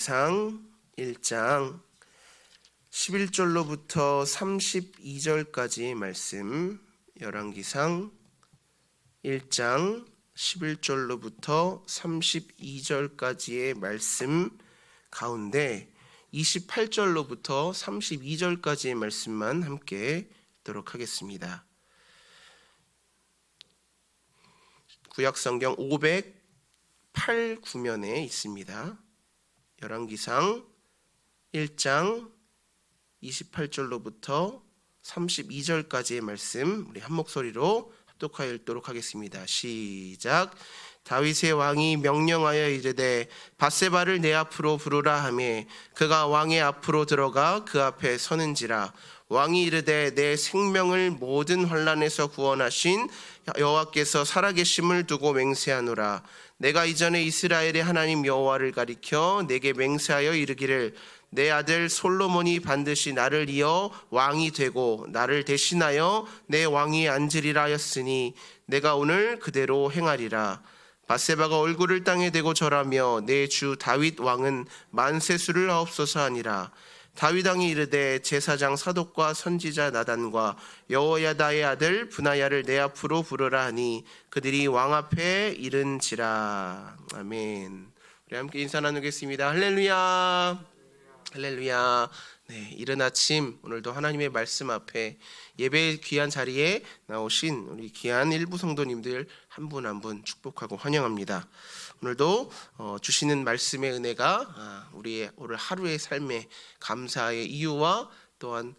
상 1장 11절로부터 32절까지의 말씀, 열왕기상 1장 11절로부터 32절까지의 말씀 가운데 28절로부터 32절까지의 말씀만 함께 듣도록 하겠습니다. 구약성경 508구면에 있습니다. 열왕기상 1장 28절로부터 32절까지의 말씀 우리 한 목소리로 합독하여 읽도록 하겠습니다. 시작. 다윗의 왕이 명령하여 이르되 밧세바를 내 앞으로 부르라 하매 그가 왕의 앞으로 들어가 그 앞에 서는지라. 왕이 이르되 내 생명을 모든 환난에서 구원하신 여호와께서 살아계심을 두고 맹세하노라. 내가 이전에 이스라엘의 하나님 여호와를 가리켜 내게 맹세하여 이르기를 내 아들 솔로몬이 반드시 나를 이어 왕이 되고 나를 대신하여 내 왕위에 앉으리라 하였으니 내가 오늘 그대로 행하리라. 밧세바가 얼굴을 땅에 대고 절하며 내 주 다윗 왕은 만세수를 하옵소서 하니라. 다윗 왕이 이르되 제사장 사독과 선지자 나단과 여호야다의 아들 브나야를 내 앞으로 부르라 하니 그들이 왕 앞에 이른지라. 아멘. 우리 함께 인사 나누겠습니다. 할렐루야. 할렐루야. 네, 이른 아침 오늘도 하나님의 말씀 앞에 예배의 귀한 자리에 나오신 우리 귀한 일부 성도님들 한 분 한 분 축복하고 환영합니다. 오늘도 주시는 말씀의 은혜가 우리의 오늘 하루의 삶에 감사의 이유와 또한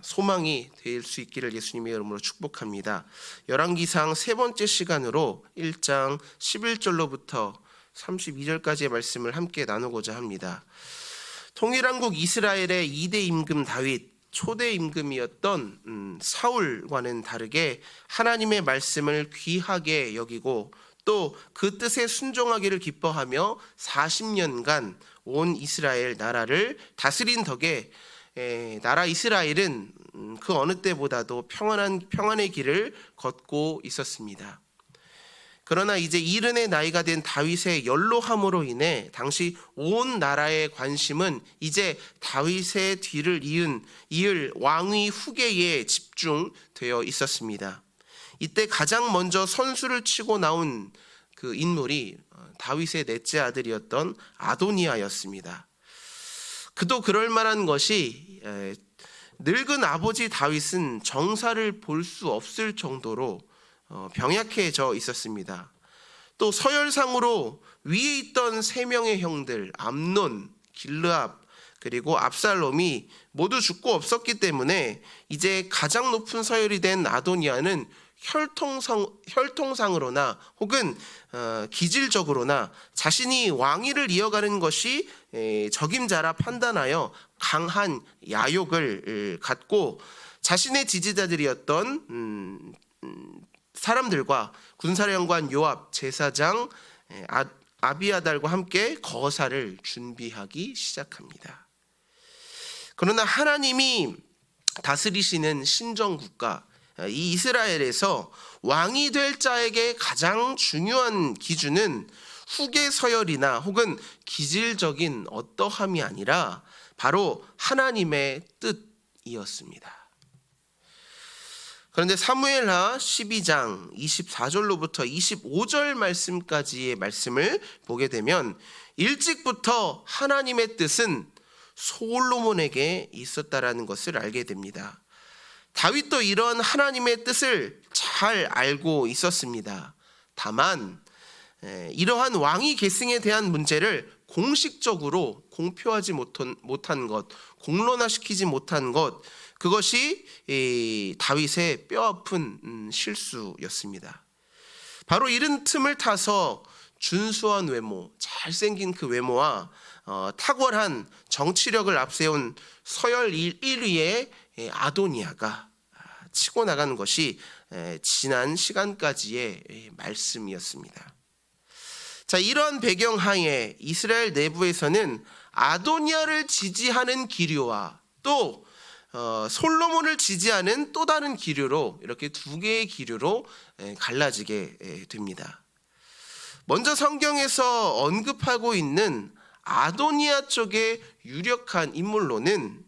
소망이 될 수 있기를 예수님의 이름으로 축복합니다. 열왕기상 세 번째 시간으로 1장 11절로부터 32절까지의 말씀을 함께 나누고자 합니다. 통일왕국 이스라엘의 2대 임금 다윗, 초대 임금이었던 사울과는 다르게 하나님의 말씀을 귀하게 여기고 또 그 뜻에 순종하기를 기뻐하며 40년간 온 이스라엘 나라를 다스린 덕에 나라 이스라엘은 그 어느 때보다도 평안의 길을 걷고 있었습니다. 그러나 이제 이른의 나이가 된 다윗의 연로함으로 인해 당시 온 나라의 관심은 이제 다윗의 뒤를 이을 왕위 후계에 집중되어 있었습니다. 이때 가장 먼저 선수를 치고 나온 그 인물이 다윗의 넷째 아들이었던 아도니아였습니다. 그도 그럴 만한 것이 늙은 아버지 다윗은 정사를 볼 수 없을 정도로 병약해져 있었습니다. 또 서열상으로 위에 있던 세 명의 형들 암논, 길르압 그리고 압살롬이 모두 죽고 없었기 때문에 이제 가장 높은 서열이 된 아도니아는 혈통상으로나 혹은 기질적으로나 자신이 왕위를 이어가는 것이 적임자라 판단하여 강한 야욕을 갖고 자신의 지지자들이었던 사람들과 군사령관 요압, 제사장 아비아달과 함께 거사를 준비하기 시작합니다. 그러나 하나님이 다스리시는 신정국가 이 이스라엘에서 왕이 될 자에게 가장 중요한 기준은 후계 서열이나 혹은 기질적인 어떠함이 아니라 바로 하나님의 뜻이었습니다. 그런데 사무엘하 12장 24절로부터 25절 말씀까지의 말씀을 보게 되면 일찍부터 하나님의 뜻은 솔로몬에게 있었다라는 것을 알게 됩니다. 다윗도 이런 하나님의 뜻을 잘 알고 있었습니다. 다만 이러한 왕위 계승에 대한 문제를 공식적으로 공표하지 못한 것, 공론화시키지 못한 것, 그것이 다윗의 뼈아픈 실수였습니다. 바로 이런 틈을 타서 준수한 외모, 잘생긴 그 외모와 탁월한 정치력을 앞세운 서열 1위의 아도니아가 치고 나가는 것이 지난 시간까지의 말씀이었습니다. 자, 이러한 배경하에 이스라엘 내부에서는 아도니아를 지지하는 기류와 또 솔로몬을 지지하는 또 다른 기류로 이렇게 두 개의 기류로 갈라지게 됩니다. 먼저 성경에서 언급하고 있는 아도니아 쪽의 유력한 인물로는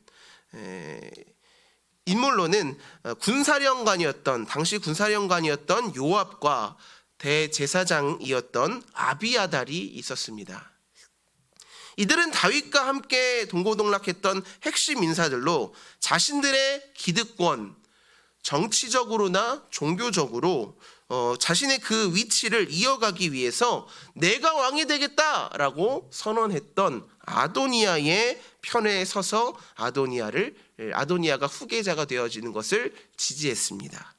당시 군사령관이었던 요압과 대제사장이었던 아비아달이 있었습니다. 이들은 다윗과 함께 동고동락했던 핵심 인사들로 자신들의 기득권, 정치적으로나 종교적으로 자신의 그 위치를 이어가기 위해서 내가 왕이 되겠다라고 선언했던 아도니아의 편에 서서 아도니아가 후계자가 되어지는 것을 지지했습니다.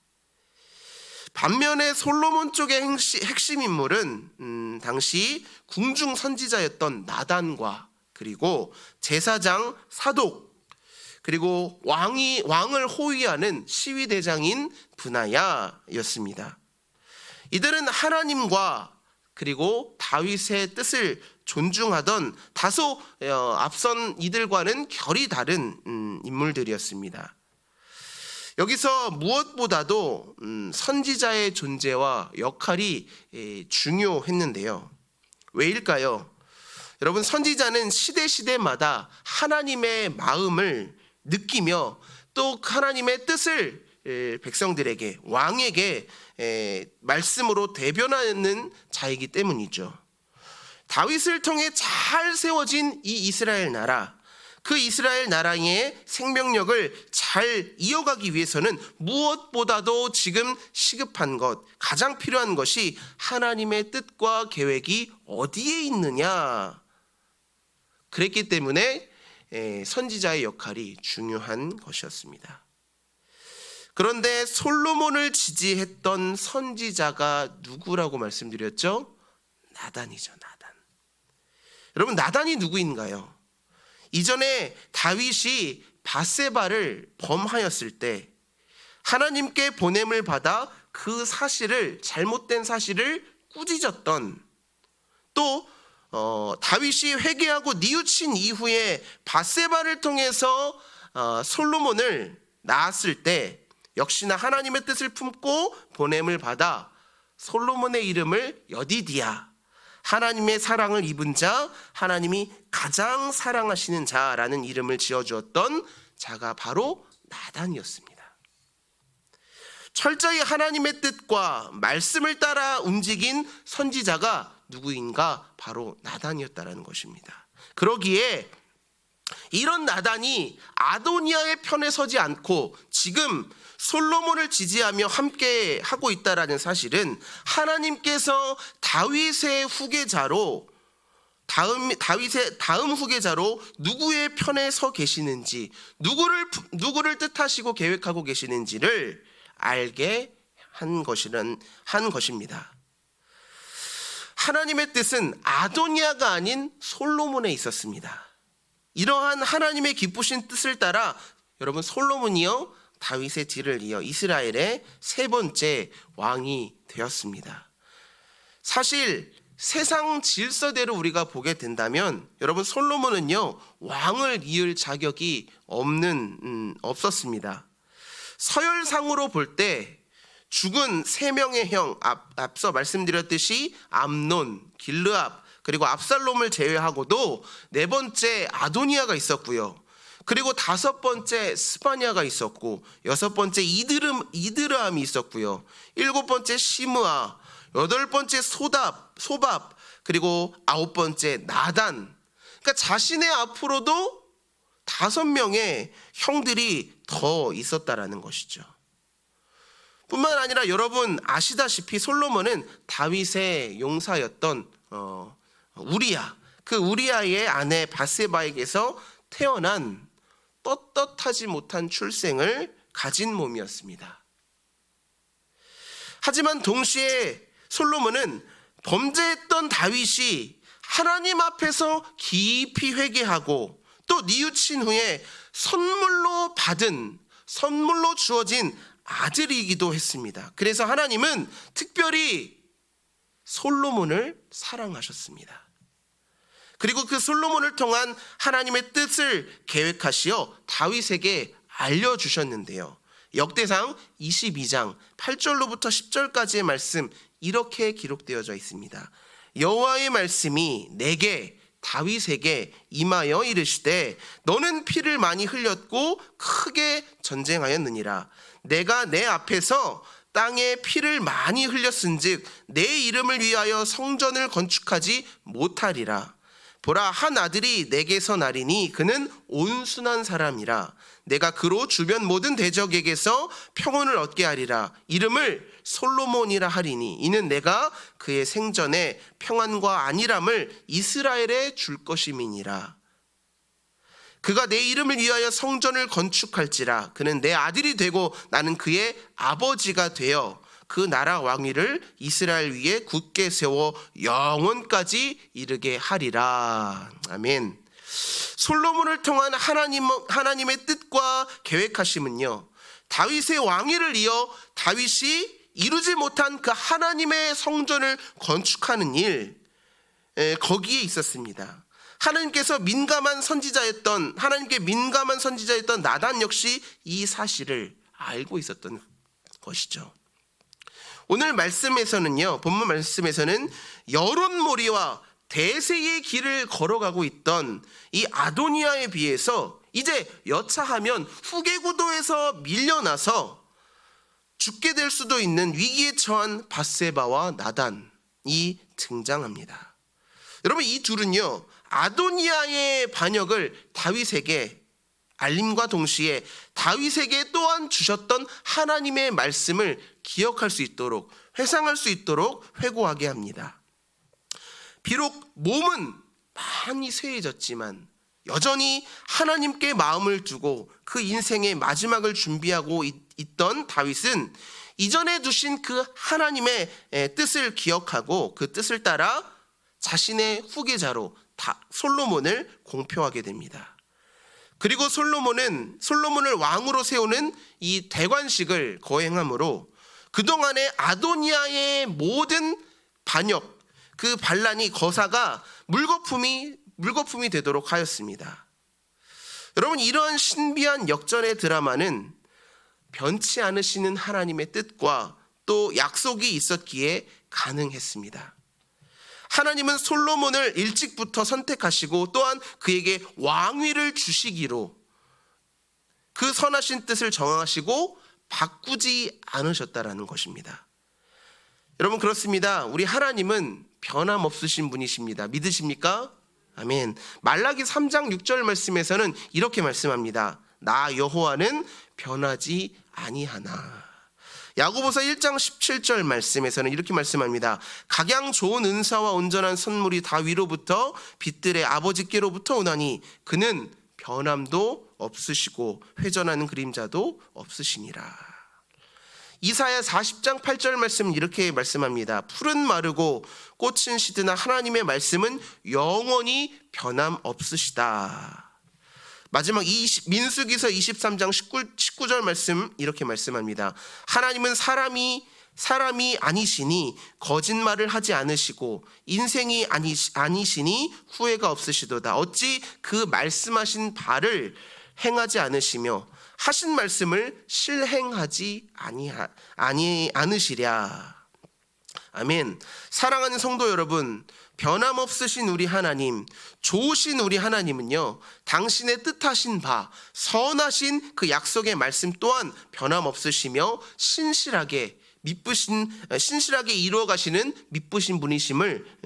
반면에 솔로몬 쪽의 핵심 인물은 당시 궁중 선지자였던 나단과 그리고 제사장 사독, 그리고 왕을 호위하는 시위대장인 브나야였습니다. 이들은 하나님과 그리고 다윗의 뜻을 존중하던 다소 앞선 이들과는 결이 다른 인물들이었습니다. 여기서 무엇보다도 선지자의 존재와 역할이 중요했는데요. 왜일까요? 여러분, 선지자는 시대마다 하나님의 마음을 느끼며 또 하나님의 뜻을 백성들에게, 왕에게 말씀으로 대변하는 자이기 때문이죠. 다윗을 통해 잘 세워진 이 이스라엘 나라, 그 이스라엘 나라의 생명력을 잘 이어가기 위해서는 무엇보다도 지금 시급한 것, 가장 필요한 것이 하나님의 뜻과 계획이 어디에 있느냐. 그랬기 때문에 선지자의 역할이 중요한 것이었습니다. 그런데 솔로몬을 지지했던 선지자가 누구라고 말씀드렸죠? 나단이죠, 나단. 여러분, 나단이 누구인가요? 이전에 다윗이 밧세바를 범하였을 때 하나님께 보냄을 받아 그 잘못된 사실을 꾸짖었던, 또 다윗이 회개하고 뉘우친 이후에 밧세바를 통해서 솔로몬을 낳았을 때 역시나 하나님의 뜻을 품고 보냄을 받아 솔로몬의 이름을 여디디야, 하나님의 사랑을 입은 자, 하나님이 가장 사랑하시는 자라는 이름을 지어주었던 자가 바로 나단이었습니다. 철저히 하나님의 뜻과 말씀을 따라 움직인 선지자가 누구인가? 바로 나단이었다라는 것입니다. 그러기에 이런 나단이 아도니아의 편에 서지 않고 지금 솔로몬을 지지하며 함께 하고 있다라는 사실은 하나님께서 다윗의 다음 후계자로 누구의 편에 서 계시는지, 누구를 뜻하시고 계획하고 계시는지를 알게 한 것입니다. 하나님의 뜻은 아도니아가 아닌 솔로몬에 있었습니다. 이러한 하나님의 기쁘신 뜻을 따라 여러분, 솔로몬이요 다윗의 뒤를 이어 이스라엘의 세 번째 왕이 되었습니다. 사실 세상 질서대로 우리가 보게 된다면 여러분, 솔로몬은요 왕을 이을 자격이 없었습니다. 서열상으로 볼 때 죽은 세 명의 형, 앞서 말씀드렸듯이 암논, 길르압, 그리고 압살롬을 제외하고도 네 번째 아도니아가 있었고요. 그리고 다섯 번째 스바냐가 있었고, 여섯 번째 이드람이 있었고요. 일곱 번째 시므아, 여덟 번째 소밥, 그리고 아홉 번째 나단. 그러니까 자신의 앞으로도 다섯 명의 형들이 더 있었다라는 것이죠. 뿐만 아니라 여러분 아시다시피 솔로몬은 다윗의 용사였던 우리야, 그 우리야의 아내 밧세바에게서 태어난 떳떳하지 못한 출생을 가진 몸이었습니다. 하지만 동시에 솔로몬은 범죄했던 다윗이 하나님 앞에서 깊이 회개하고 또 뉘우친 후에 선물로 주어진 아들이기도 했습니다. 그래서 하나님은 특별히 솔로몬을 사랑하셨습니다. 그리고 그 솔로몬을 통한 하나님의 뜻을 계획하시어 다윗에게 알려주셨는데요. 역대상 22장 8절로부터 10절까지의 말씀, 이렇게 기록되어져 있습니다. 여호와의 말씀이 내게 다윗에게 임하여 이르시되 너는 피를 많이 흘렸고 크게 전쟁하였느니라. 내가 내 앞에서 땅에 피를 많이 흘렸은즉 내 이름을 위하여 성전을 건축하지 못하리라. 보라, 한 아들이 내게서 나리니 그는 온순한 사람이라. 내가 그로 주변 모든 대적에게서 평온을 얻게 하리라. 이름을 솔로몬이라 하리니 이는 내가 그의 생전에 평안과 안일함을 이스라엘에 줄 것임이니라. 그가 내 이름을 위하여 성전을 건축할지라. 그는 내 아들이 되고 나는 그의 아버지가 되어 그 나라 왕위를 이스라엘 위에 굳게 세워 영원까지 이르게 하리라. 아멘. 솔로몬을 통한 하나님의 뜻과 계획하심은요, 다윗의 왕위를 이어 다윗이 이루지 못한 그 하나님의 성전을 건축하는 일, 거기에 있었습니다. 하나님께 민감한 선지자였던 나단 역시 이 사실을 알고 있었던 것이죠. 오늘 말씀에서는요, 본문 말씀에서는 여론몰이와 대세의 길을 걸어가고 있던 이 아도니아에 비해서 이제 여차하면 후계구도에서 밀려나서 죽게 될 수도 있는 위기에 처한 밧세바와 나단이 등장합니다. 여러분, 이 둘은요, 아도니아의 반역을 다윗에게 알림과 동시에 다윗에게 또한 주셨던 하나님의 말씀을 기억할 수 있도록, 회상할 수 있도록 회고하게 합니다. 비록 몸은 많이 쇠해졌지만 여전히 하나님께 마음을 두고 그 인생의 마지막을 준비하고 있던 다윗은 이전에 두신 그 하나님의 뜻을 기억하고 그 뜻을 따라 자신의 후계자로 솔로몬을 공표하게 됩니다. 그리고 솔로몬을 왕으로 세우는 이 대관식을 거행함으로 그동안의 아도니아의 모든 반역, 그 반란이 거사가 물거품이 되도록 하였습니다. 여러분, 이러한 신비한 역전의 드라마는 변치 않으시는 하나님의 뜻과 또 약속이 있었기에 가능했습니다. 하나님은 솔로몬을 일찍부터 선택하시고 또한 그에게 왕위를 주시기로 그 선하신 뜻을 정하시고 바꾸지 않으셨다라는 것입니다. 여러분, 그렇습니다. 우리 하나님은 변함없으신 분이십니다. 믿으십니까? 아멘. 말라기 3장 6절 말씀에서는 이렇게 말씀합니다. 나 여호와는 변하지 아니하나. 야고보서 1장 17절 말씀에서는 이렇게 말씀합니다. 각양 좋은 은사와 온전한 선물이 다 위로부터 빛들의 아버지께로부터 오나니 그는 변함도 없으시고 회전하는 그림자도 없으시니라. 이사야 40장 8절 말씀은 이렇게 말씀합니다. 풀은 마르고 꽃은 시드나 하나님의 말씀은 영원히 변함없으시다. 마지막 민수기서 23장 19절 말씀 이렇게 말씀합니다. 하나님은 사람이 아니시니 거짓말을 하지 않으시고 인생이 아니시니 후회가 없으시도다. 어찌 그 말씀하신 바를 행하지 않으시며 하신 말씀을 실행하지 않으시랴. 아멘. 사랑하는 성도 여러분, 변함없으신 우리 하나님, 좋으신 우리 하나님은요, 당신의 뜻하신 바, 선하신 그 약속의 말씀 또한 변함없으시며 신실하게 이루어 가시는 미쁘신 분이심을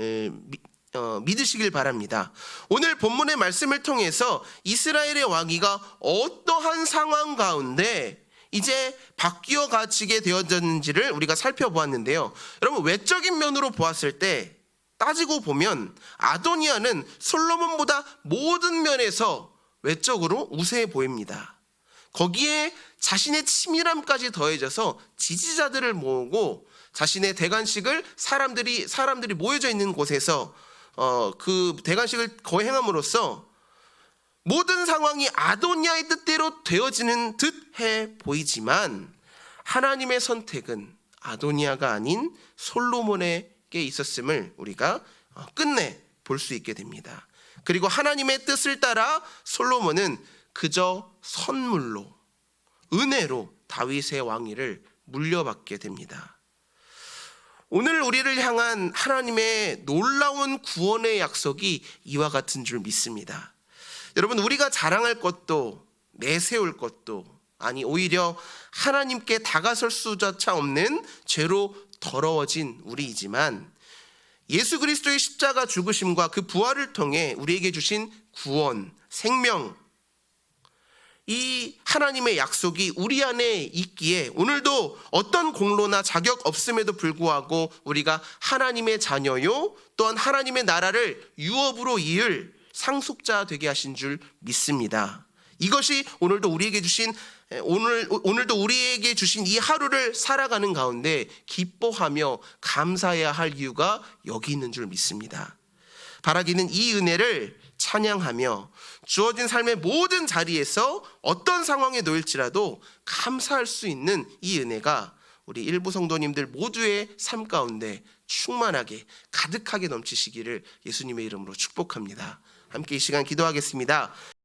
믿으시길 바랍니다. 오늘 본문의 말씀을 통해서 이스라엘의 왕위가 어떠한 상황 가운데 이제 바뀌어 가지게 되어졌는지를 우리가 살펴보았는데요. 여러분, 외적인 면으로 보았을 때 따지고 보면 아도니아는 솔로몬보다 모든 면에서 외적으로 우세해 보입니다. 거기에 자신의 치밀함까지 더해져서 지지자들을 모으고 자신의 대관식을 사람들이 모여져 있는 곳에서 그 대관식을 거행함으로써 모든 상황이 아도니아의 뜻대로 되어지는 듯해 보이지만 하나님의 선택은 아도니아가 아닌 솔로몬에게 있었음을 우리가 끝내 볼 수 있게 됩니다. 그리고 하나님의 뜻을 따라 솔로몬은 그저 선물로, 은혜로 다윗의 왕위를 물려받게 됩니다. 오늘 우리를 향한 하나님의 놀라운 구원의 약속이 이와 같은 줄 믿습니다. 여러분, 우리가 자랑할 것도 내세울 것도 아니, 오히려 하나님께 다가설 수조차 없는 죄로 더러워진 우리이지만 예수 그리스도의 십자가 죽으심과 그 부활을 통해 우리에게 주신 구원, 생명, 이 하나님의 약속이 우리 안에 있기에 오늘도 어떤 공로나 자격 없음에도 불구하고 우리가 하나님의 자녀요, 또한 하나님의 나라를 유업으로 이을 상속자 되게 하신 줄 믿습니다. 이것이 오늘도 우리에게 주신 이 하루를 살아가는 가운데 기뻐하며 감사해야 할 이유가 여기 있는 줄 믿습니다. 바라기는 이 은혜를 찬양하며 주어진 삶의 모든 자리에서 어떤 상황에 놓일지라도 감사할 수 있는 이 은혜가 우리 일부 성도님들 모두의 삶 가운데 충만하게 가득하게 넘치시기를 예수님의 이름으로 축복합니다. 함께 이 시간 기도하겠습니다.